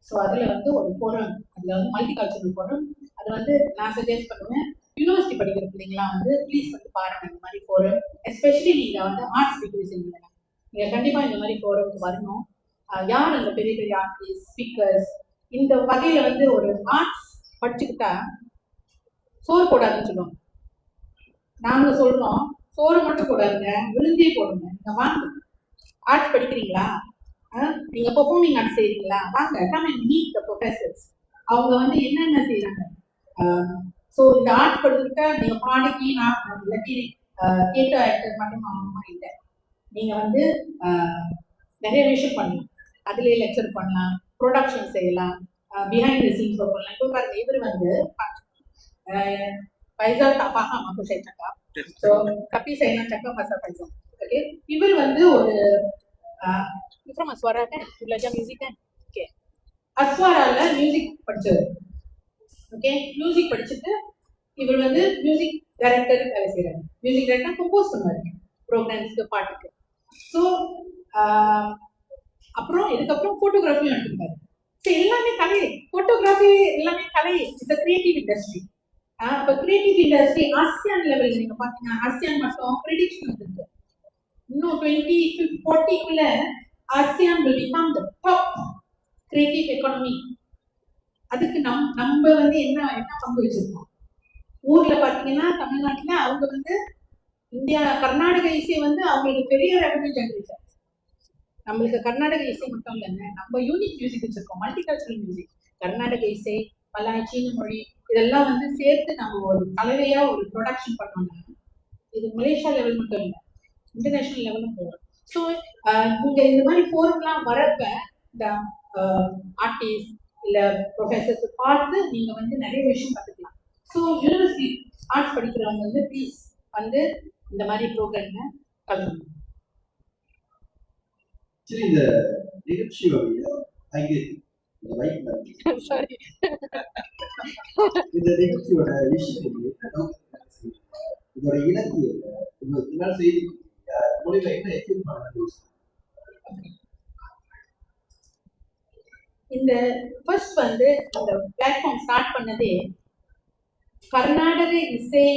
ஸோ அதுல வந்து ஒரு ஃபோரம், அதுல வந்து மல்டி கல்ச்சரல் ஃபோரம். அது வந்து நான் சஜஸ்ட் பண்ணுவேன், யூனிவர்சிட்டி படிக்கிற பிள்ளைங்களாம் வந்து ப்ளீஸ் வந்து பாருங்க இந்த மாதிரி ஃபோரம். எஸ்பெஷலி நீங்க வந்து ஆர்ட்ஸ் டிகிரி செஞ்சீங்க, நீங்க கண்டிப்பா இந்த மாதிரி ஃபோரம்க்கு வரணும். யார் அந்த பெரிய பெரிய ஆர்டிஸ்ட், ஸ்பீக்கர்ஸ், இந்த வகையில வந்து ஒரு ஆர்ட்ஸ் படிச்சுக்கிட்டா சோறு போடாதுன்னு சொல்லுவாங்க. நாங்க சொல்றோம், சோறு மட்டும் போடாதுங்க, விருந்தே போடுங்க. நீங்க வாங்க, ஆர்ட்ஸ் படிக்கிறீங்களா, நீங்க பெர்ஃபார்மிங் ஆர்ட்ஸ் செய்றீங்களா, வாங்க, come and meet the professors. அவங்க வந்து என்னென்ன செய்யறாங்க. ஸோ இந்த ஆர்ட்ஸ் படிச்சுக்கிட்டா நீங்க பாடிக்கு இல்லாட்டி தியேட்டர் ஆக்டர் மட்டும் இல்லை, நீங்க வந்து நிறைய விஷயம் பண்ணலாம். அதுலயே லெக்சர் பண்ணலாம், ப்ரொடக்ஷன் செய்யலாம், பிஹைண்ட் தி சீன்ஸ் பண்ணலாம். இப்போ பாருங்க, இவர் வந்து Faisal tak faham apa saya cakap. So, tapi saya nak cakap pasal Faisal. Okay. இவர் வந்து ஒரு from Aswara kan, belajar music kan. Okay. அஸ்வாரால மியூசிக் படிச்சவர். ஓகே, மியூசிக் படிச்சுட்டு இவர் வந்து மியூசிக் டைரக்டர் வேலை செய்யறாரு. மியூசிக் டைரக்டர் கம்போஸ் பண்ணுவாரு ப்ரோக்ராம்ஸ்க்கு, பாட்டுக்கு. ஸோ அப்புறம் இதுக்கப்புறம் போட்டோகிராஃபியும் எடுத்துருக்காரு. ஸோ எல்லாமே கலை, போட்டோகிராஃபி எல்லாமே கலை. It's a creative industry. இப்போ கிரியேட்டிவ் இண்டஸ்ட்ரி ஆசியான் லெவலில் நீங்க பாத்தீங்கன்னா, ஆசியான் மட்டும் ப்ரெடிக்ஷன் இருக்கு, இன்னும் 2040 ASEAN will become the top creative economy. அதுக்கு நம்ம வந்து என்ன பங்கு வச்சிருக்கோம். ஊர்ல பாத்தீங்கன்னா தமிழ்நாட்டுல அவங்க வந்து இந்தியா கர்நாடக இசை வந்து அவங்களுக்கு பெரிய ரெவன்யூ ஜெனரேட்டர். நம்மளுக்கு கர்நாடக இசை மட்டும் இல்லைங்க, நம்ம யூனிக் மியூசிக் வச்சிருக்கோம், மல்டிகல்ச்சரல் மியூசிக். கர்நாடக இசை, மலாய், சீன மொழி, இதெல்லாம் வந்து சேர்த்து நம்ம ஒரு கலவையா ஒரு ப்ரொடக்ஷன் பண்ணோம்னா இது மலேசியா லெவல் மட்டும் இல்லை, இன்டர்நேஷனல் லெவலும் போகும். ஸோ நீங்க இந்த மாதிரி ஃபோரம்லாம் வரப்ப இந்த ஆர்டிஸ்ட் இல்ல ப்ரொஃபசர்ஸ் பார்த்து நீங்க வந்து நிறைய விஷயம் கற்றுக்கலாம். ஸோ யூனிவர்சிட்டி ஆர்ட்ஸ் படிக்கிறவங்க வந்து ப்ளீஸ் வந்து இந்த மாதிரி ப்ரோக்ராம்ல கலந்துக்கணும். சரி, இந்த நிகழ்ச்சியோடைய சாரி, இந்த நிகழ்ச்சியோட விஷயம் இதோட இலக்கியம் செய்தி மொழியில என்ன எக்ஸ்பிளைன் பண்ண. இந்த ஃபர்ஸ்ட் வந்து இந்த பிளாட்ஃபார்ம் ஸ்டார்ட் பண்ணதே கர்நாடக இசை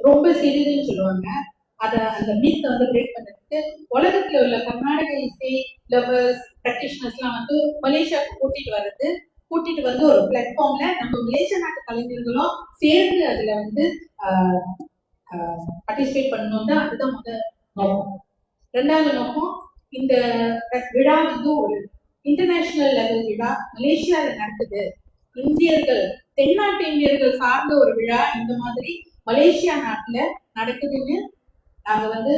ரொம்ப சிறிதுன்னு சொல்லுவாங்க. அந்த மீத்தை வந்து பிரேக் பண்ணதுக்கு உலகத்துல உள்ள கர்நாடக இசை லவர்ஸ், பிராக்டிஷனர்ஸ்லாம் வந்து மலேசியாவுக்கு கூட்டிட்டு வந்து ஒரு பிளாட்ஃபார்ம்ல நம்ம மலேசியா நாட்டு கலைஞர்களும் சேர்ந்து அதுல வந்து பார்ட்டிசிபேட் பண்ணணும் தான். அதுதான் முதல் நோக்கம். ரெண்டாவது நோக்கம், இந்த விழா வந்து ஒரு இன்டர்நேஷனல் லெவல் விழா மலேசியால நடக்குது. இந்தியர்கள், தென்னாட்டு இந்தியர்கள் சார்ந்த ஒரு விழா இந்த மாதிரி மலேசியா நாட்டுல நடக்குதுன்னு நாங்க வந்து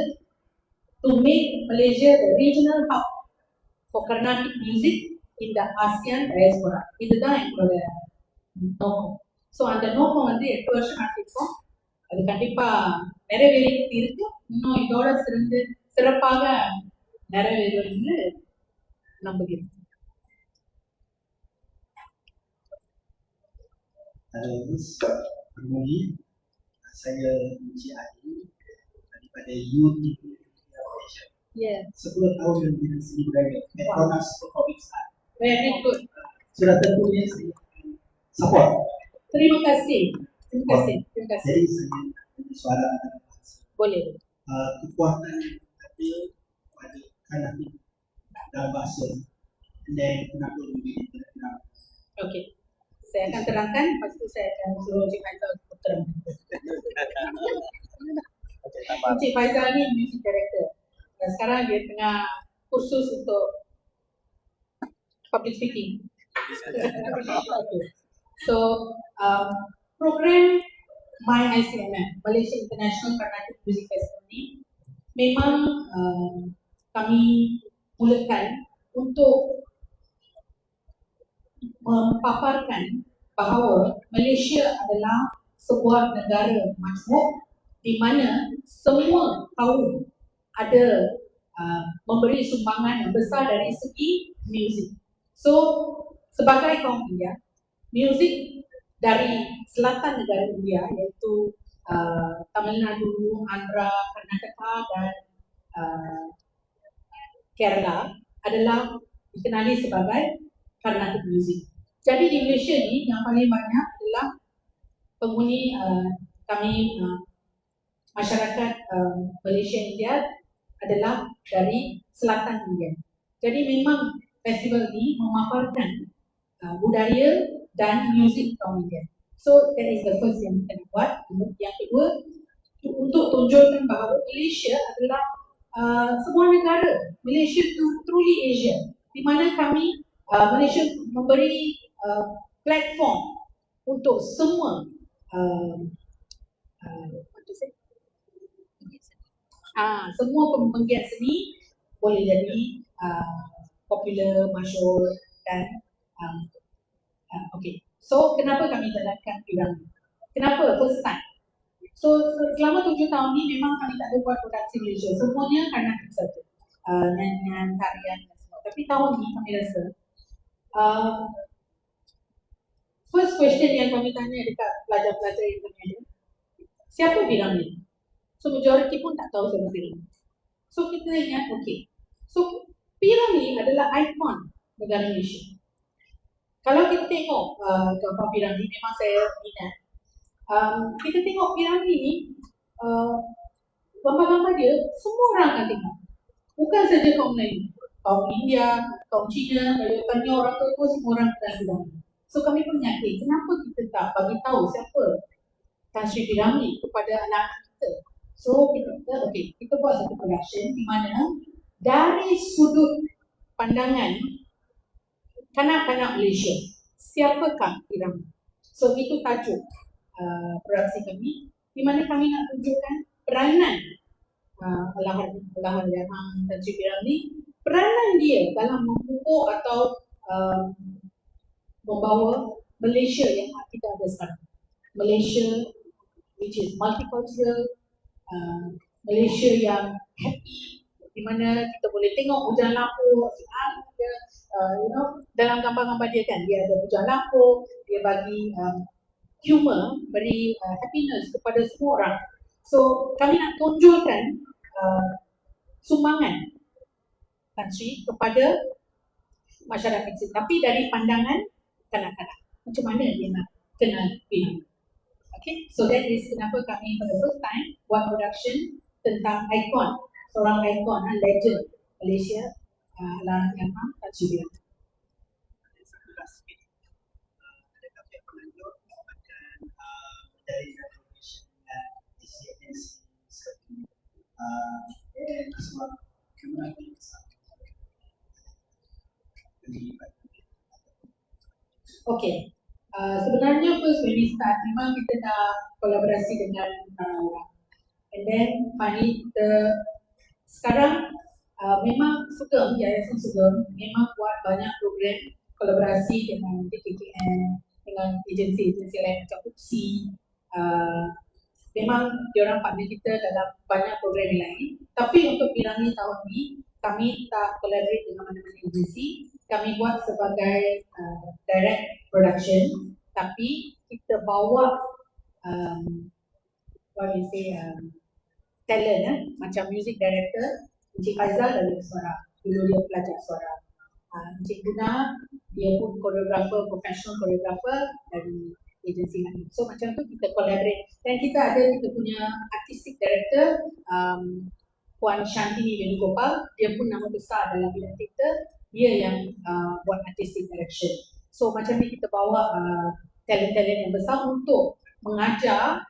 to make Malaysia the regional hub for Carnatic music in the ASEAN diaspora. இதுதான் எங்களோட நோக்கம். ஸோ அந்த நோக்கம் வந்து 8 வருஷம் நடத்திருக்கோம். அது கண்டிப்பா நிறைவேறிட்டு இருக்கு. இன்னும் இதோட சிறப்பாக நிறைவேறும்னு நம்புகிறேன். Saya mencari daripada YouTube Malaysia. Yeah. 10 tahun yang kita sini berada. Petronas Performing Arts. Very good. Sudah tentunya saya support. Terima kasih. Jadi saya suara boleh. Kekuatan ada pada Carnatic dalam bahasa. Dan kenapa lebih terkenal? Okey. Saya akan terangkan, lepas tu saya akan suruh Cik Faizal terang. Okay, tambah. Encik Faizal ni music director. Dan sekarang dia tengah kursus untuk public speaking. Okay. So, program MyICMF, Malaysia International Carnatic Music Festival ni memang kami mulakan untuk memaparkan bahawa Malaysia adalah sebuah negara majmuk di mana semua kaum ada memberi sumbangan yang besar dari segi muzik. So, sebagai kaum India, muzik dari selatan negara India iaitu Tamil Nadu, Andhra, Karnataka dan Kerala adalah dikenali sebagai Carnatic music. Jadi di Malaysia ni yang paling banyak adalah penghuni kami masyarakat Malaysia India adalah dari selatan India. Jadi memang festival ni memaparkan budaya dan muzik kaum India. So that is the first yang kita buat. Yang kedua, untuk tunjukkan bahawa Malaysia adalah sebuah negara. Malaysia itu truly Asia, di mana kami Malaysia memberi platform untuk semua semua penggiat seni boleh jadi popular, masyhur dan okay. So kenapa kami jalankan Piramli? Kenapa first time? So selama 7 tahun ni memang kami tak ada buat produksi Malaysia. Semuanya Carnatic saja. Nyanyian, tarian dan semua. Tapi tahun ni kami rasa first question yang kami tanya dekat pelajar-pelajar yang kami ada, siapa Piramli? So majority pun tak tahu siapa Piramli. So kita ingat, okay. So Piramli adalah ikon negara Malaysia. Kalau kita tengok gambar Piramli, memang saya minat. Kita tengok Piramli ni, gambar-gambar dia, semua orang akan tengok. Bukan saja kaum Melayu, kaum India, kaum Cina, kalau tanya orang tua semua orang kenal Piramli. So kami pun yakin, kenapa kita tak bagi tahu siapa Tan Sri Piramli kepada anak-anak kita. So kita buat satu production di mana dari sudut pandangan kanak-kanak Malaysia, siapakah Piramli? So itu tajuk produksi kami, di mana kami nak tunjukkan peranan Allahyarham Tan Sri Piramli, peranan dia dalam memupuk atau membawa Malaysia yang kita ada sekarang. Malaysia which is multicultural, Malaysia yang happy, di mana kita boleh tengok hujan lapuk, dalam gambar-gambar dia kan, dia ada hujan lapuk, dia bagi humor, beri happiness kepada semua orang. So kami nak tunjukkan sumbangan Tan Sri kepada masyarakat kita, tapi dari pandangan kanak-kanak. Macam mana dia nak kenal Piramli. Okay, so that is kenapa kami for the first time buat production tentang ikon, seorang ikon, legend Malaysia, Allahyarham Tan Sri Piramli. Dari recognition dan DCNC seperti sebab community Okay, sebenarnya first when we start memang kita dah kolaborasi dengan orang, and then finally kita sekarang memang suka, Yayasan suka memang buat banyak program kolaborasi dengan DKKN, dengan agensi-agensi lain macam UPSI. Memang diorang partner kita dalam banyak program yang lain. Tapi untuk Piramli tahun ni, kami tak collaborate dengan mana-mana agensi. Kami buat sebagai direct production, tapi kita bawa talent, macam music director Encik Faizal dari suara, dulu dia pelajar suara. Encik Guna, dia pun koreografer, professional koreografer dari agensi lain. So macam tu kita collaborate. Dan kita punya artistic director, Puan Shantini Venugopal, dia pun nama besar dalam bidang teater, dia yang buat artistic direction. So macam ni kita bawa talent-talent yang besar untuk mengajar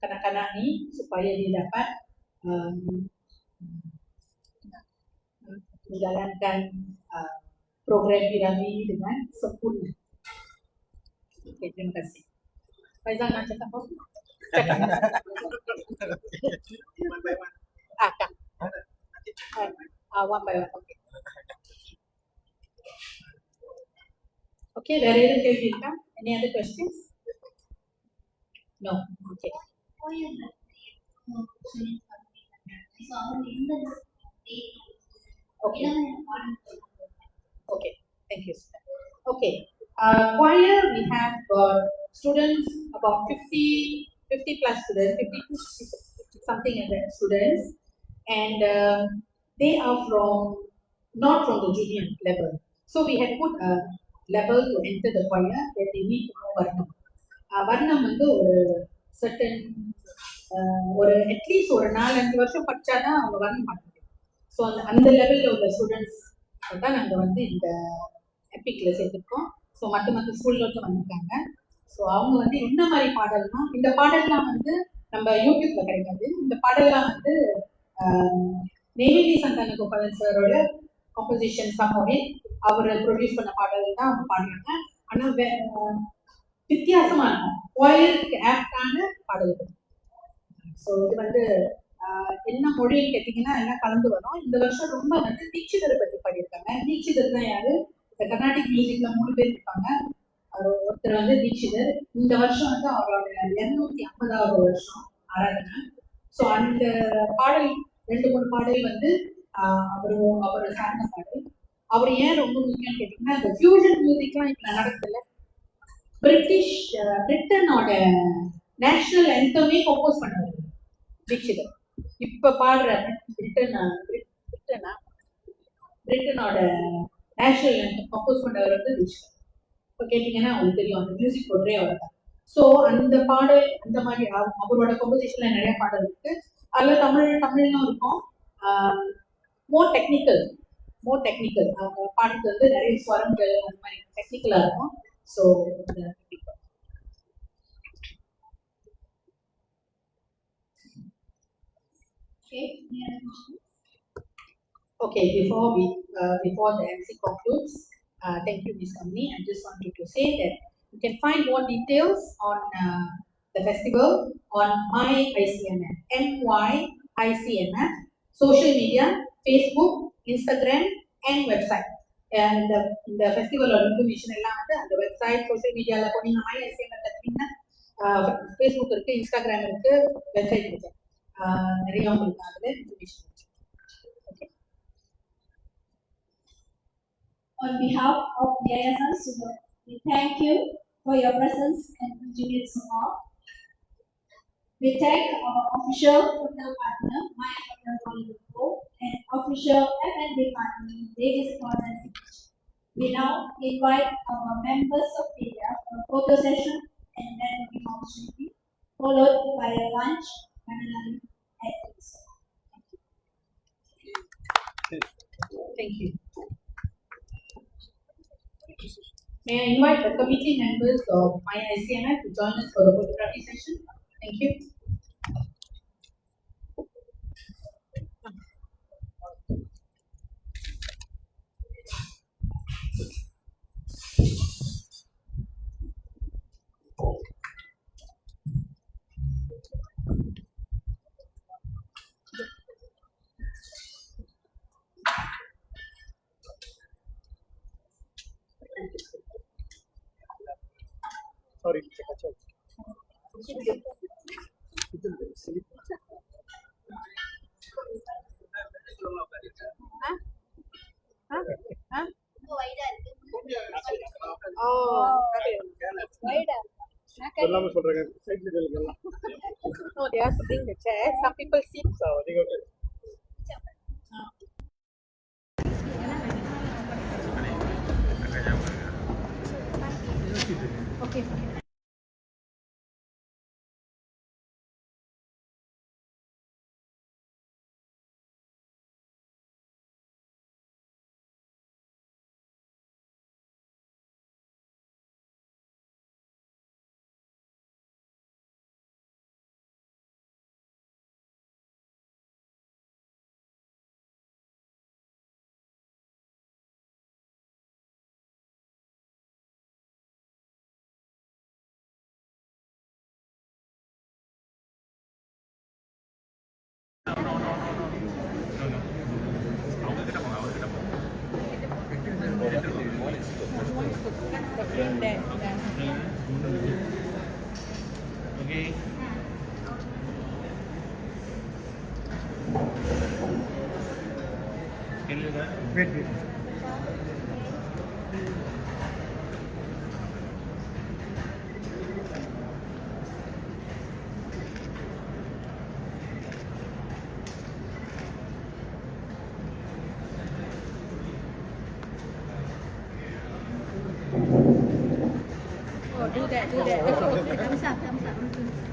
kanak-kanak ni supaya dia dapat menjalankan program piramid ini dengan sempurna. Okey, terima kasih. Faizal nak cakap apa? Cakap. Kak. One by one. Okay. Okay, dari ada any other questions? No. Okay. Okay. Okay. Thank you. Okay. Choir, we have got students about 50 plus students, 52 something like that students, and they are not from the junior level. So we had put a level to enter the choir that they need to know Varnam. Varnam வந்து ஒரு certain ஒரு at least ஒரு 4-5 வருஷம் படிச்சாதான் அவங்க வர்ணம் பண்ண முடியும். ஸோ அந்த லெவலில் உள்ள ஸ்டூடெண்ட்ஸ் தான் நாங்கள் வந்து இந்த எபிக்ல சேர்த்துருக்கோம். ஸோ மற்ற ஸ்கூல்ல இருந்து வந்திருக்காங்க. ஸோ அவங்க வந்து என்ன மாதிரி பாடல்னா, இந்த பாடல்லாம் வந்து நம்ம யூடியூப்ல கிடைக்காது. இந்த பாடல்லாம் வந்து நெய்வேலி சந்தான கோபாலன் சாரோட காம்போசிஷன் சமோவே அவர் ப்ரொடியூஸ் பண்ண பாடல் தான் அவங்க பாடுறாங்க. ஆனால் வித்தியாசமா இருக்கும், கோயிலுக்கு ஆப்டான பாடல்கள். ஸோ இது வந்து என்ன மொழின்னு கேட்டீங்கன்னா எல்லாம் கலந்து வரும். இந்த வருஷம் ரொம்ப வந்து தீட்சிதரை பற்றி பாடியிருக்காங்க. தீட்சிதர் தான் யாரு? இந்த கர்நாடிக் மியூசிக்ல 3 பேர் இருப்பாங்க. ஒருத்தர் வந்து தீட்சிதர். இந்த வருஷம் வந்து அவரோட 250வது வருஷம் ஆராதனை. ஸோ அந்த பாடல் 2-3 பாடல் வந்து அவரோட சார்ந்த பாடல். அவர் ஏன் ரொம்ப முக்கியம்னு கேட்டீங்கன்னா, இந்த ஃபியூஷன் மியூசிக்லாம் இப்ப நடக்குதுல்ல, பிரிட்டனோட நேஷனல் ஆந்தமே கம்போஸ் பண்ணாரு தீட்சிதர். இப்ப பாடுற பிரிட்டனோட நேஷனல் ஆந்தம் கம்போஸ் பண்ணவர் வந்து தீட்சிதர். இப்போ கேட்டீங்கன்னா உங்களுக்கு தெரியும், அந்த மியூசிக் போடுறே அவர் தான். ஸோ அந்த பாடல் அந்த மாதிரி அவரோட கம்போசிஷன்ல நிறைய பாடல் இருக்கு. அதில் தமிழ்லும் இருக்கும். மோர் டெக்னிக்கல் பாட்டுக்கு வந்து நிறைய ஸ்வரங்கள் அந்த மாதிரி டெக்னிக்கலா இருக்கும். So okay, before the MC concludes, thank you, Ms. Kamini. I just wanted to say that you can find more details on the festival on MyICMF, MYICMF, social media, Facebook, Instagram, and website. And the festival or information எல்லாம் வந்து அந்த website, social மீடியால போனீங்க, MyICMF கத்துனீங்கன்னா Facebook இருக்கு, Instagram இருக்கு, website இருக்கு. நிறைய உங்களுக்கு அதுல information. On behalf of the Yayasan Sugar, we thank you for your presence and continued support. We thank our official hotel partner, My Hotel Kuala Lumpur, and official F&B partner, Davis Corner. We now invite our members of media for a photo session and networking opportunity, followed by a lunch and at 6. Thank you. May I invite the committee members of MyICMF to join us for the photography session? Thank you. Sorry, எல்லாமே சொல்றாங்க சைடுல இருக்கல. No, they are sitting in the chair. Some people sit. Okay. there. Okay. Can you that? Wait. Oh, do that. Okay, thumbs up.